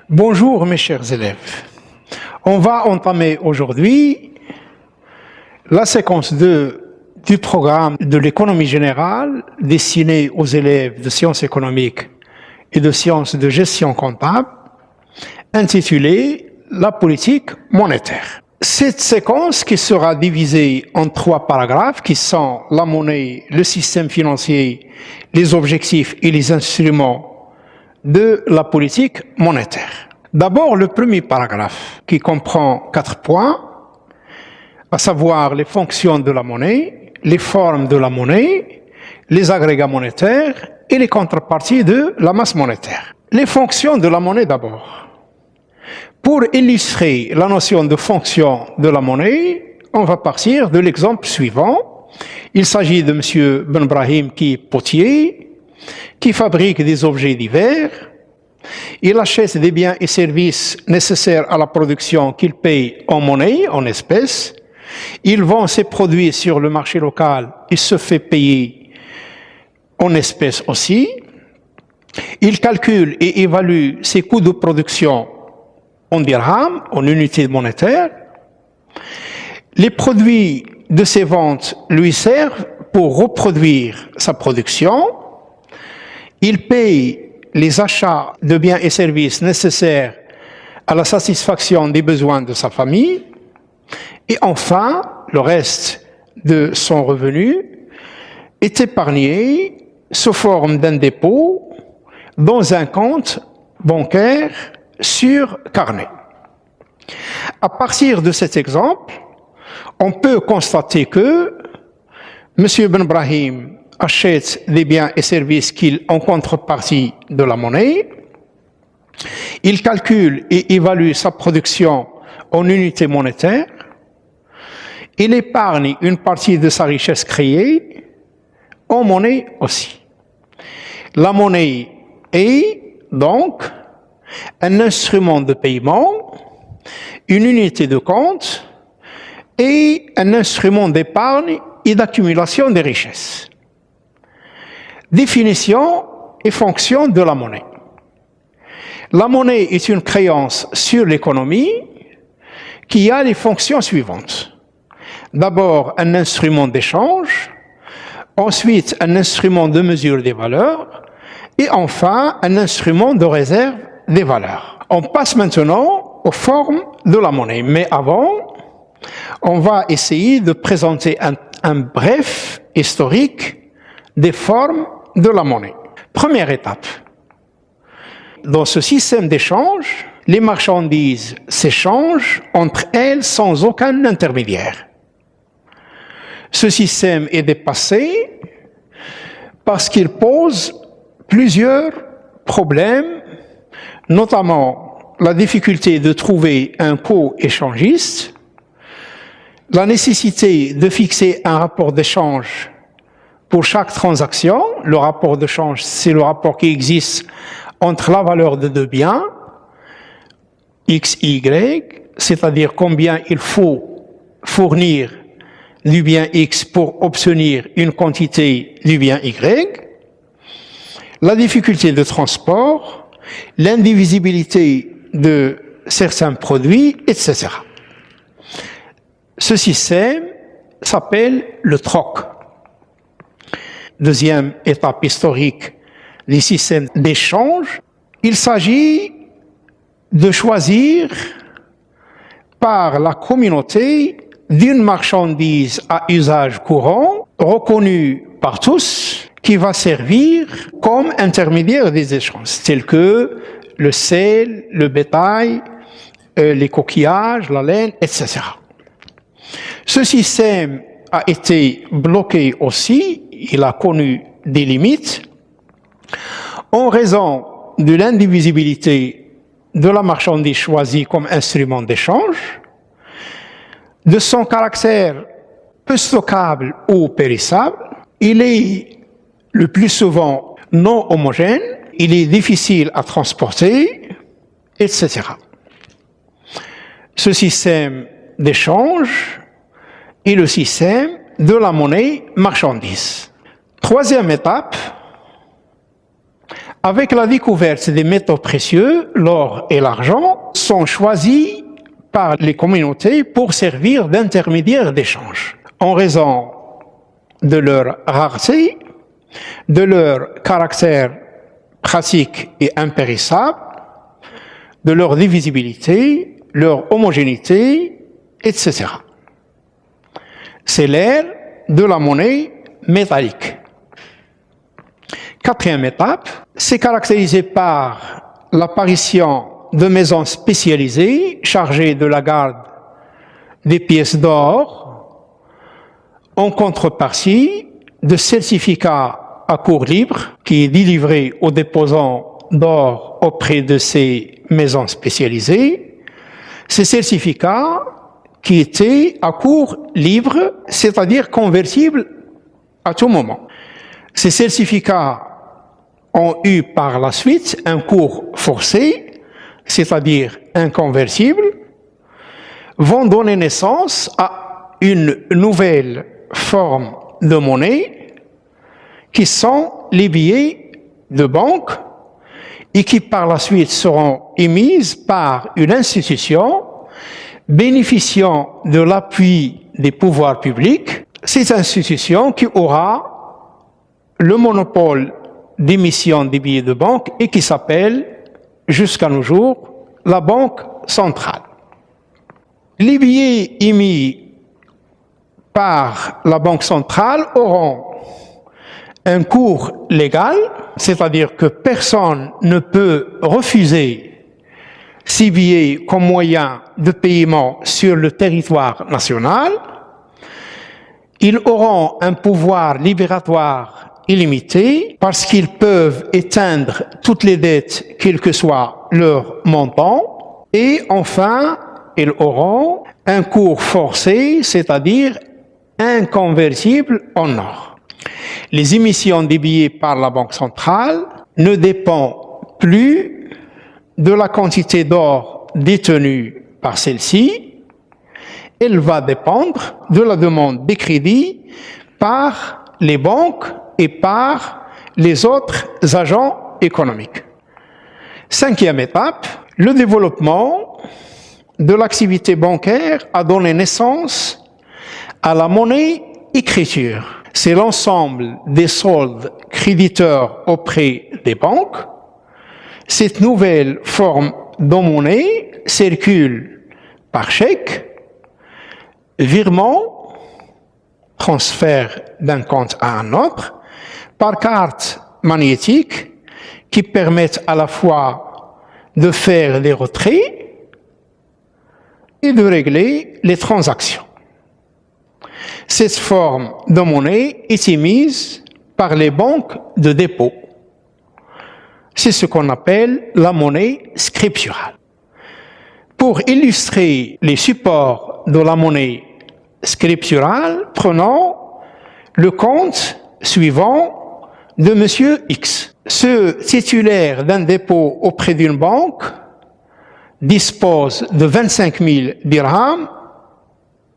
Bonjour mes chers élèves. On va entamer aujourd'hui la séquence 2 du programme de l'économie générale destiné aux élèves de sciences économiques et de sciences de gestion comptable, intitulée La politique monétaire. Cette séquence qui sera divisée en 3 paragraphes qui sont la monnaie, le système financier, les objectifs et les instruments de la politique monétaire. D'abord, le premier paragraphe qui comprend 4 points, à savoir les fonctions de la monnaie, les formes de la monnaie, les agrégats monétaires et les contreparties de la masse monétaire. Les fonctions de la monnaie d'abord. Pour illustrer la notion de fonction de la monnaie, on va partir de l'exemple suivant. Il s'agit de M. Ben Brahim qui est potier, qui fabrique des objets divers. Il achète des biens et services nécessaires à la production qu'il paye en monnaie, en espèces. Il vend ses produits sur le marché local et se fait payer en espèces aussi. Il calcule et évalue ses coûts de production en dirhams, en unités monétaires. Les produits de ses ventes lui servent pour reproduire sa production. Il paye les achats de biens et services nécessaires à la satisfaction des besoins de sa famille. Et enfin, le reste de son revenu est épargné sous forme d'un dépôt dans un compte bancaire sur carnet. À partir de cet exemple, on peut constater que M. Ben Brahim achète des biens et services en contrepartie de la monnaie. Il calcule et évalue sa production en unités monétaires. Il épargne une partie de sa richesse créée en monnaie aussi. La monnaie est donc un instrument de paiement, une unité de compte et un instrument d'épargne et d'accumulation des richesses. Définition et fonction de la monnaie. La monnaie est une créance sur l'économie qui a les fonctions suivantes. D'abord, un instrument d'échange, ensuite un instrument de mesure des valeurs et enfin un instrument de réserve des valeurs. On passe maintenant aux formes de la monnaie. Mais avant, on va essayer de présenter un bref historique des formes de la monnaie. Première étape. Dans ce système d'échange, les marchandises s'échangent entre elles sans aucun intermédiaire. Ce système est dépassé parce qu'il pose plusieurs problèmes, notamment la difficulté de trouver un co-échangiste, la nécessité de fixer un rapport d'échange pour chaque transaction. Le rapport d'échange, c'est le rapport qui existe entre la valeur de deux biens, X, Y, c'est-à-dire combien il faut fournir du bien X pour obtenir une quantité du bien Y, la difficulté de transport, l'indivisibilité de certains produits, etc. Ce système s'appelle le troc. Deuxième étape historique du système d'échange, il s'agit de choisir par la communauté d'une marchandise à usage courant, reconnue par tous, qui va servir comme intermédiaire des échanges, tels que le sel, le bétail, les coquillages, la laine, etc. Ce système a été bloqué aussi, il a connu des limites, en raison de l'indivisibilité de la marchandise choisie comme instrument d'échange, de son caractère peu stockable ou périssable. Il est le plus souvent non homogène, il est difficile à transporter, etc. Ce système d'échange est le système de la monnaie marchandise. Troisième étape, Avec la découverte des métaux précieux, l'or et l'argent sont choisis par les communautés pour servir d'intermédiaires d'échange. En raison de leur rareté, de leur caractère pratique et impérissable, de leur divisibilité, leur homogénéité, etc. C'est l'ère de la monnaie métallique. Quatrième étape, c'est caractérisé par l'apparition de maisons spécialisées chargées de la garde des pièces d'or en contrepartie de certificats à cours libre qui est délivré aux déposants d'or auprès de ces maisons spécialisées. Ces certificats qui étaient à cours libre, c'est-à-dire convertibles à tout moment. Ces certificats ont eu par la suite un cours forcé, c'est-à-dire inconversible, vont donner naissance à une nouvelle forme de monnaie qui sont les billets de banque et qui par la suite seront émises par une institution bénéficiant de l'appui des pouvoirs publics. Cette institution qui aura le monopole d'émission des billets de banque et qui s'appelle, jusqu'à nos jours, la Banque centrale. Les billets émis par la Banque centrale auront un cours légal, c'est-à-dire que personne ne peut refuser ces billets comme moyen de paiement sur le territoire national. Ils auront un pouvoir libératoire illimité parce qu'ils peuvent éteindre toutes les dettes, quel que soit leur montant. Et enfin, ils auront un cours forcé, c'est-à-dire inconvertible en or. Les émissions des billets par la Banque centrale ne dépendent plus de la quantité d'or détenue par celle-ci. Elle va dépendre de la demande des crédits par les banques et par les autres agents économiques. Cinquième étape, le développement de l'activité bancaire a donné naissance à la monnaie écriture. C'est l'ensemble des soldes créditeurs auprès des banques. Cette nouvelle forme de monnaie circule par chèque, virement, transfert d'un compte à un autre, par carte magnétique qui permettent à la fois de faire les retraits et de régler les transactions. Cette forme de monnaie est émise par les banques de dépôt. C'est ce qu'on appelle la monnaie scripturale. Pour illustrer les supports de la monnaie scripturale, prenons le compte suivant de M. X. Ce titulaire d'un dépôt auprès d'une banque dispose de 25 000 dirhams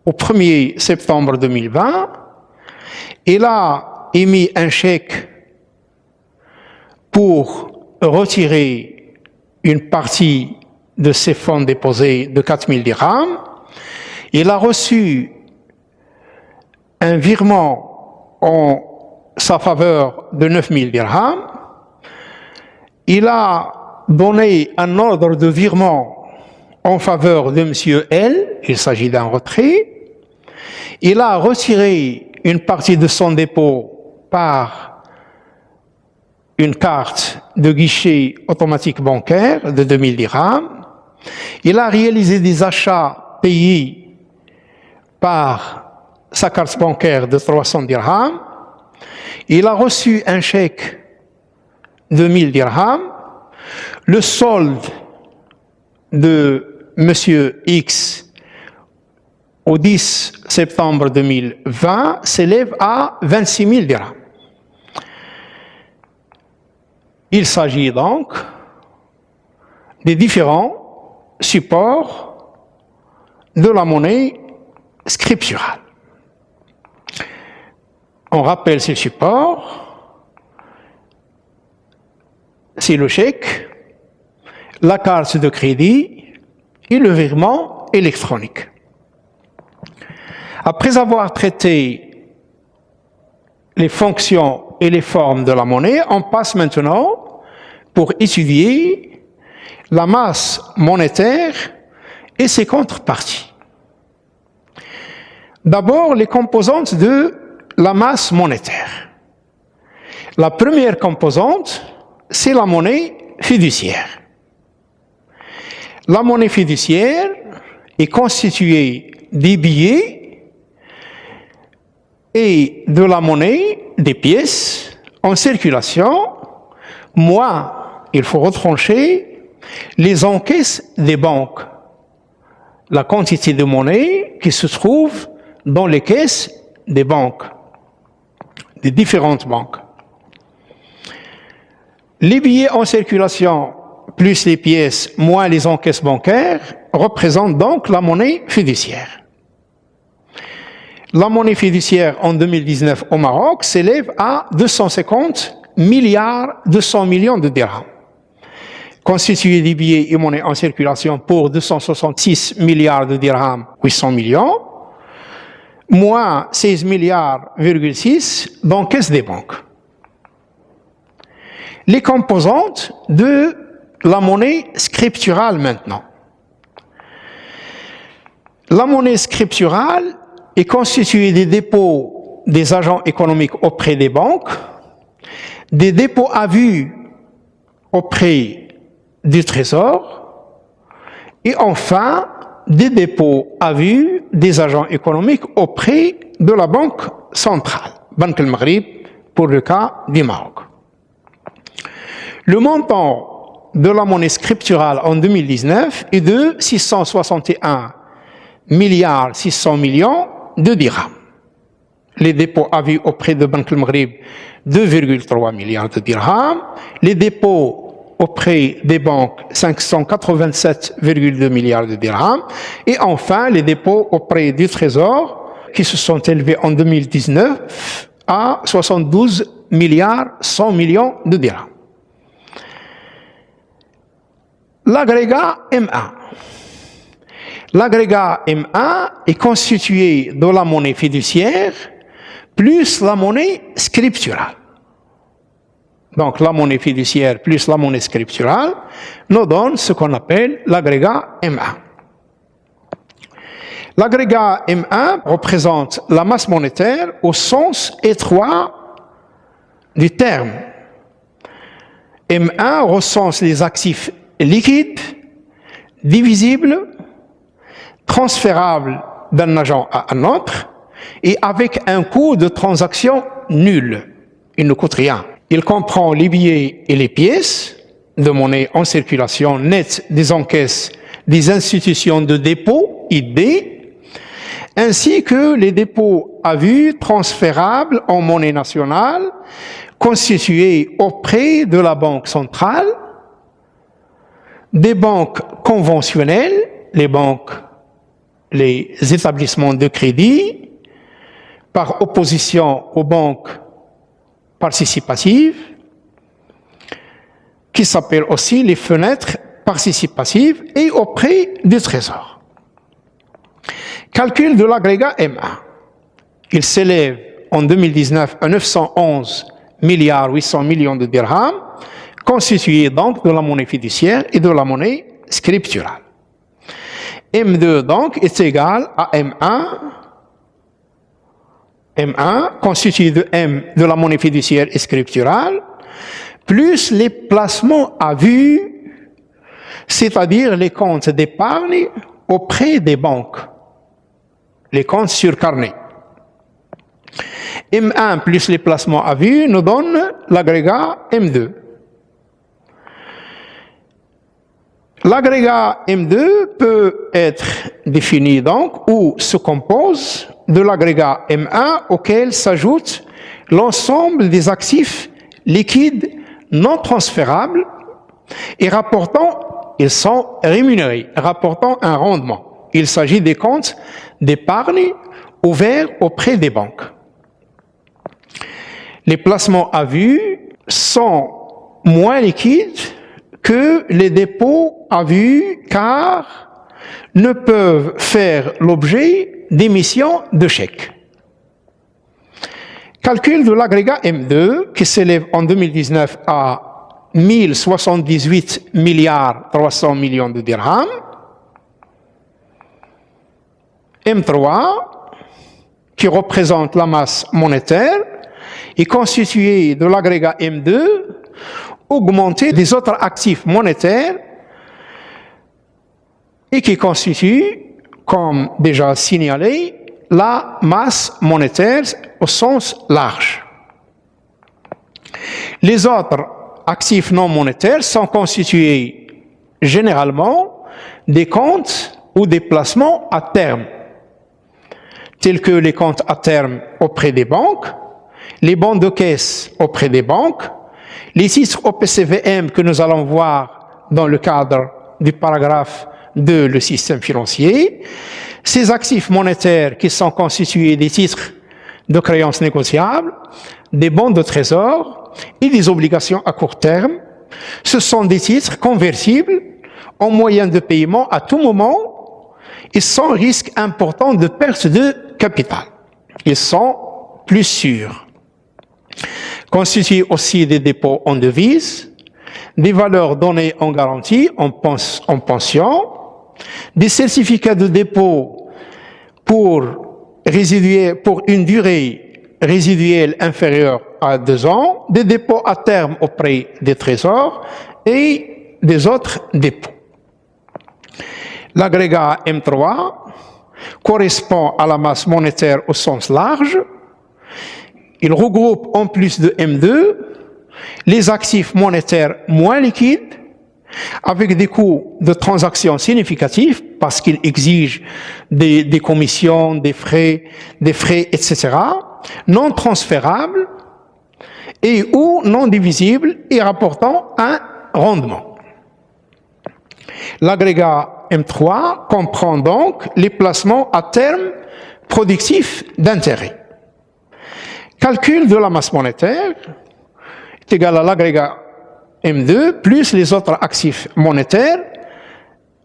au 1er septembre 2020. Il a émis un chèque pour retirer une partie de ses fonds déposés de 4 000 dirhams. Il a reçu un virement en sa faveur de 9 000 dirhams. Il a donné un ordre de virement en faveur de M. L. Il s'agit d'un retrait. Il a retiré une partie de son dépôt par une carte de guichet automatique bancaire de 2 000 dirhams. Il a réalisé des achats payés par sa carte bancaire de 300 dirhams. Il a reçu un chèque de 1 000 dirhams. Le solde de M. X au 10 septembre 2020 s'élève à 26 000 dirhams. Il s'agit donc des différents supports de la monnaie scripturale. On rappelle ces supports. c'est le chèque, la carte de crédit et le virement électronique. Après avoir traité les fonctions et les formes de la monnaie, on passe maintenant pour étudier la masse monétaire et ses contreparties. D'abord, les composantes de la masse monétaire. La première composante, c'est la monnaie fiduciaire. La monnaie fiduciaire est constituée des billets et de la monnaie, des pièces en circulation, moins, il faut retrancher, les encaisses des banques, la quantité de monnaie qui se trouve dans les caisses des banques, des différentes banques. Les billets en circulation plus les pièces moins les encaisses bancaires représentent donc la monnaie fiduciaire. La monnaie fiduciaire en 2019 au Maroc s'élève à 250 milliards 200 millions de dirhams, constituée des billets et monnaies en circulation pour 266 milliards de dirhams 800 millions, moins 16 milliards,6 d'encaisses des banques. Les composantes de la monnaie scripturale maintenant. La monnaie scripturale est constituée des dépôts des agents économiques auprès des banques, des dépôts à vue auprès du Trésor et enfin des dépôts à vue des agents économiques auprès de la Banque centrale, Banque al-Maghrib pour le cas du Maroc. Le montant de la monnaie scripturale en 2019 est de 661 milliards 600 millions de dirhams. Les dépôts à vue auprès de Banque al-Maghrib, 2,3 milliards de dirhams. Les dépôts auprès des banques, 587,2 milliards de dirhams. Et enfin, les dépôts auprès du Trésor, qui se sont élevés en 2019 à 72 milliards 100 millions de dirhams. L'agrégat M1. L'agrégat M1 est constitué de la monnaie fiduciaire plus la monnaie scripturale. Donc la monnaie fiduciaire plus la monnaie scripturale nous donne ce qu'on appelle l'agrégat M1. L'agrégat M1 représente la masse monétaire au sens étroit du terme. M1 recense les actifs liquides, divisibles, transférables d'un agent à un autre et avec un coût de transaction nul. Il ne coûte rien. Il comprend les billets et les pièces de monnaie en circulation nette des encaisses des institutions de dépôt, ID, ainsi que les dépôts à vue transférables en monnaie nationale constitués auprès de la Banque centrale, des banques conventionnelles, les établissements de crédit, par opposition aux banques participatives, qui s'appellent aussi les fenêtres participatives, et auprès du Trésor. Calcul de l'agrégat M1. Il s'élève en 2019 à 911 milliards 800 millions de dirhams, constitué donc de la monnaie fiduciaire et de la monnaie scripturale. M2 donc est égal à M1. M1 constitué de M de la monnaie fiduciaire et scripturale, plus les placements à vue, c'est-à-dire les comptes d'épargne auprès des banques, les comptes sur carnet. M1 plus les placements à vue nous donne l'agrégat M2. L'agrégat M2 peut être défini donc ou se compose de l'agrégat M1 auquel s'ajoute l'ensemble des actifs liquides non transférables et rapportant, ils sont rémunérés, rapportant un rendement. Il s'agit des comptes d'épargne ouverts auprès des banques. Les placements à vue sont moins liquides que les dépôts à vue, car ne peuvent faire l'objet d'émissions de chèques. Calcul de l'agrégat M2 qui s'élève en 2019 à 1078 milliards 300 millions de dirhams. M3 qui représente la masse monétaire est constitué de l'agrégat M2 augmenté des autres actifs monétaires et qui constitue, comme déjà signalé, la masse monétaire au sens large. Les autres actifs non monétaires sont constitués généralement des comptes ou des placements à terme, tels que les comptes à terme auprès des banques, les bons de caisse auprès des banques, les titres OPCVM que nous allons voir dans le cadre du paragraphe de le système financier, ces actifs monétaires qui sont constitués des titres de créances négociables, des bons de trésor et des obligations à court terme, ce sont des titres convertibles en moyen de paiement à tout moment et sans risque important de perte de capital. Ils sont plus sûrs. Constituent aussi des dépôts en devises, des valeurs données en garantie, en pension, des certificats de dépôt pour une durée résiduelle inférieure à 2 ans, des dépôts à terme auprès des trésors et des autres dépôts. L'agrégat M3 correspond à la masse monétaire au sens large. Il regroupe en plus de M2 les actifs monétaires moins liquides avec des coûts de transaction significatifs parce qu'ils exigent des commissions, des frais, etc., non transférables et ou non divisibles et rapportant un rendement. L'agrégat M3 comprend donc les placements à terme productifs d'intérêt. Calcul de la masse monétaire est égal à l'agrégat M2 plus les autres actifs monétaires.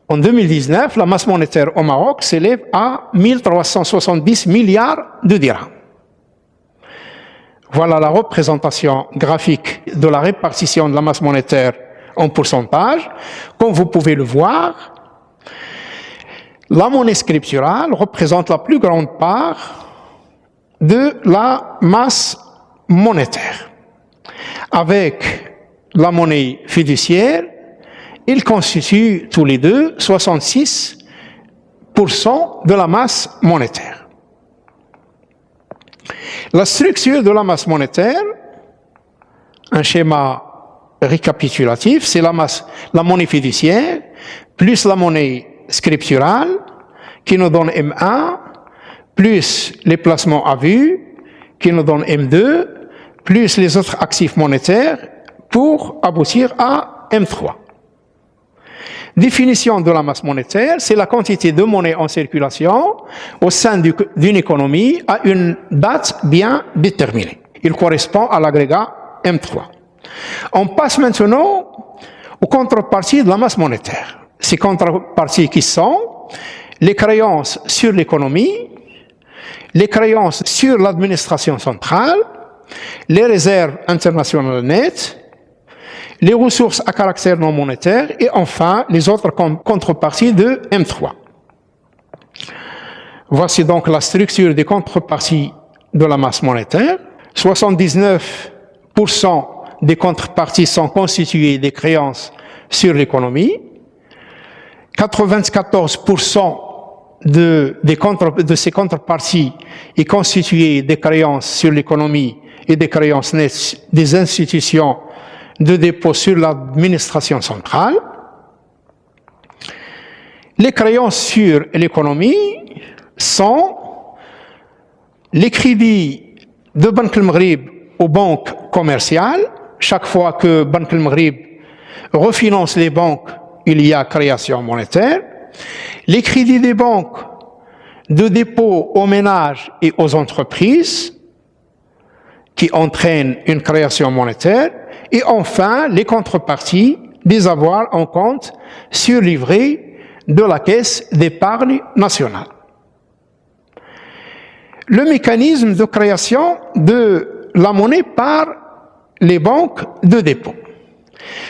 En 2019, la masse monétaire au Maroc s'élève à 1370 milliards de dirhams. Voilà la représentation graphique de la répartition de la masse monétaire en pourcentage. Comme vous pouvez le voir, la monnaie scripturale représente la plus grande part de la masse monétaire. Avec la monnaie fiduciaire, ils constituent tous les deux 66% de la masse monétaire. La structure de la masse monétaire, un schéma récapitulatif, c'est la monnaie fiduciaire plus la monnaie scripturale qui nous donne M1 plus les placements à vue qui nous donne M2 plus les autres actifs monétaires pour aboutir à M3. Définition de la masse monétaire, c'est la quantité de monnaie en circulation au sein d'une économie à une date bien déterminée. Il correspond à l'agrégat M3. On passe maintenant aux contreparties de la masse monétaire. Ces contreparties qui sont les créances sur l'économie, les créances sur l'administration centrale, les réserves internationales nettes, les ressources à caractère non monétaire et enfin les autres contreparties de M3. Voici donc la structure des contreparties de la masse monétaire. 79% des contreparties sont constituées des créances sur l'économie. 94% de ces contreparties est constituée des créances sur l'économie et des créances nettes des institutions de dépôt sur l'administration centrale. Les créances sur l'économie sont les crédits de Banque El Maghrib aux banques commerciales. Chaque fois que Banque El Maghrib refinance les banques, il y a création monétaire. Les crédits des banques de dépôt aux ménages et aux entreprises qui entraînent une création monétaire Et enfin, les contreparties des avoirs en compte surlivrés de la Caisse d'épargne nationale. Le mécanisme de création de la monnaie par les banques de dépôt.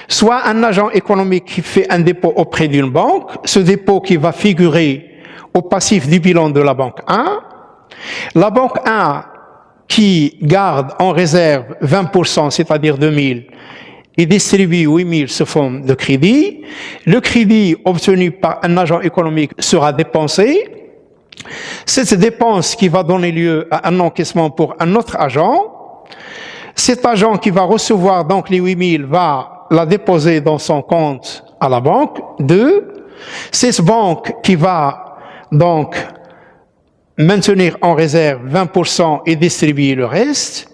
Soit un agent économique qui fait un dépôt auprès d'une banque, ce dépôt qui va figurer au passif du bilan de la banque 1, la banque 1 qui garde en réserve 20%, c'est-à-dire 2000, et distribue 8000 sous forme de crédit. Le crédit obtenu par un agent économique sera dépensé. Cette dépense qui va donner lieu à un encaissement pour un autre agent. Cet agent qui va recevoir donc les 8000 va la déposer dans son compte à la banque 2. C'est cette banque qui va donc maintenir en réserve 20% et distribuer le reste.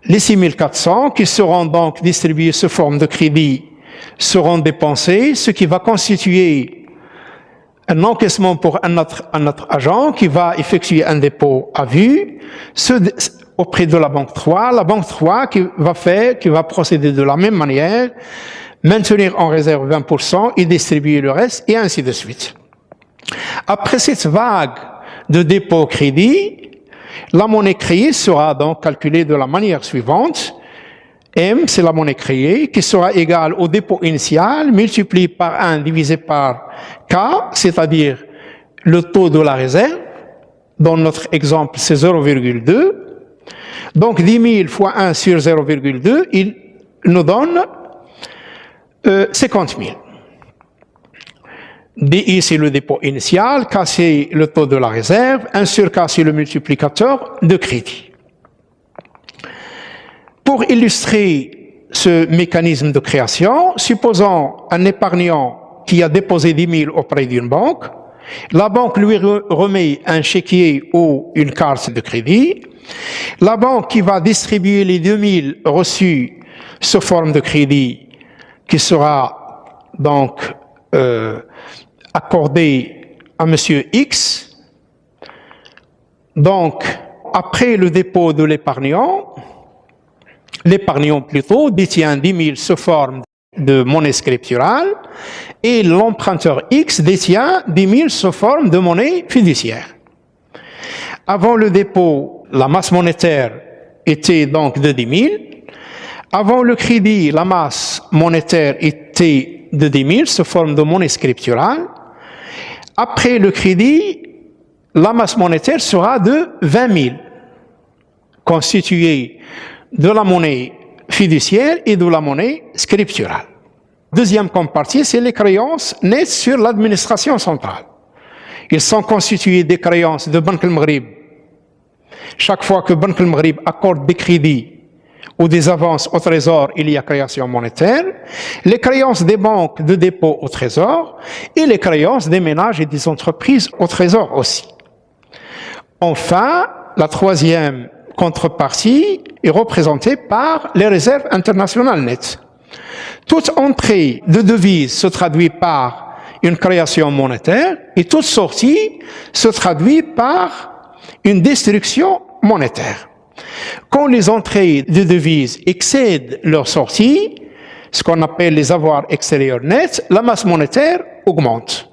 Les 6400 qui seront donc distribués sous forme de crédit seront dépensés, ce qui va constituer un encaissement pour un autre agent qui va effectuer un dépôt à vue auprès de la banque 3. La banque 3 qui va procéder de la même manière, maintenir en réserve 20% et distribuer le reste, et ainsi de suite. Après cette vague de dépôt crédit, la monnaie créée sera donc calculée de la manière suivante. M, c'est la monnaie créée, qui sera égale au dépôt initial multiplié par 1 divisé par K, c'est-à-dire le taux de la réserve. Dans notre exemple, c'est 0,2. Donc 10 000 fois 1 sur 0,2, il nous donne 50 000. DI, c'est le dépôt initial, K, c'est le taux de la réserve, 1 sur K, c'est le multiplicateur de crédit. Pour illustrer ce mécanisme de création, supposons un épargnant qui a déposé 10 000 auprès d'une banque. La banque lui remet un chéquier ou une carte de crédit. La banque qui va distribuer les 2000 reçus sous forme de crédit, qui sera donc accordé à monsieur X. Donc, après le dépôt de l'épargnant plutôt détient 10 000 sous forme de monnaie scripturale et l'emprunteur X détient 10 000 sous forme de monnaie fiduciaire. Avant le dépôt, la masse monétaire était donc de 10 000. Avant le crédit, la masse monétaire était de 10 000 sous forme de monnaie scripturale. Après le crédit, la masse monétaire sera de 20 000, constituée de la monnaie fiduciaire et de la monnaie scripturale. Deuxième compartie, c'est les créances nettes sur l'administration centrale. Ils sont constitués des créances de Banque al-Maghrib. Chaque fois que Banque al-Maghrib accorde des crédits ou des avances au trésor, il y a création monétaire, les créances des banques de dépôt au trésor et les créances des ménages et des entreprises au trésor aussi. Enfin, la troisième contrepartie est représentée par les réserves internationales nettes. Toute entrée de devise se traduit par une création monétaire et toute sortie se traduit par une destruction monétaire. Quand les entrées de devises excèdent leurs sorties, ce qu'on appelle les avoirs extérieurs nets, la masse monétaire augmente.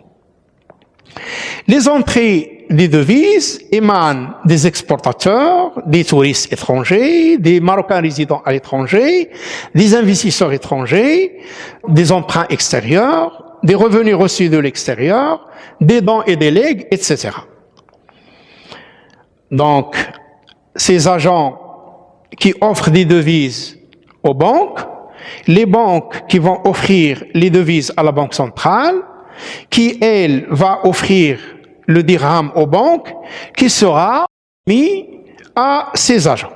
Les entrées des devises émanent des exportateurs, des touristes étrangers, des Marocains résidant à l'étranger, des investisseurs étrangers, des emprunts extérieurs, des revenus reçus de l'extérieur, des dons et des legs, etc. Donc, ces agents qui offrent des devises aux banques, les banques qui vont offrir les devises à la Banque centrale, qui, elle, va offrir le dirham aux banques, qui sera mis à ces agents.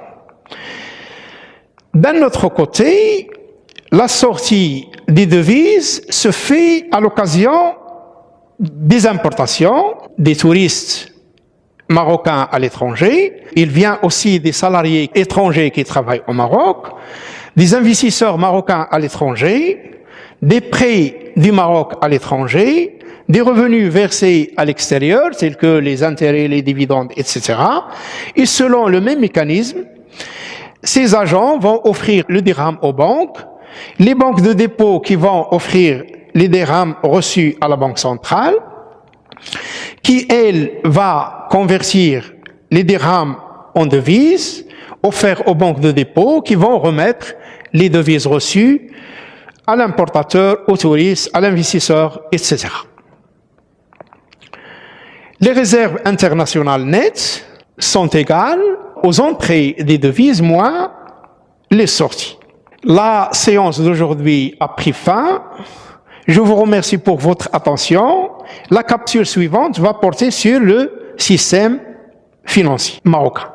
D'un autre côté, la sortie des devises se fait à l'occasion des importations, des touristes marocains à l'étranger. Il vient aussi des salariés étrangers qui travaillent au Maroc, des investisseurs marocains à l'étranger, des prêts du Maroc à l'étranger, des revenus versés à l'extérieur, tels que les intérêts, les dividendes, etc. Et selon le même mécanisme, Ces agents vont offrir le dirham aux banques, les banques de dépôt qui vont offrir les dirhams reçus à la Banque centrale, qui, elle, va convertir les dirhams en devises, offerts aux banques de dépôt, qui vont remettre les devises reçues à l'importateur, au touriste, à l'investisseur, etc. Les réserves internationales nettes sont égales aux entrées des devises moins les sorties. La séance d'aujourd'hui a pris fin. Je vous remercie pour votre attention. La capsule suivante va porter sur le système financier marocain.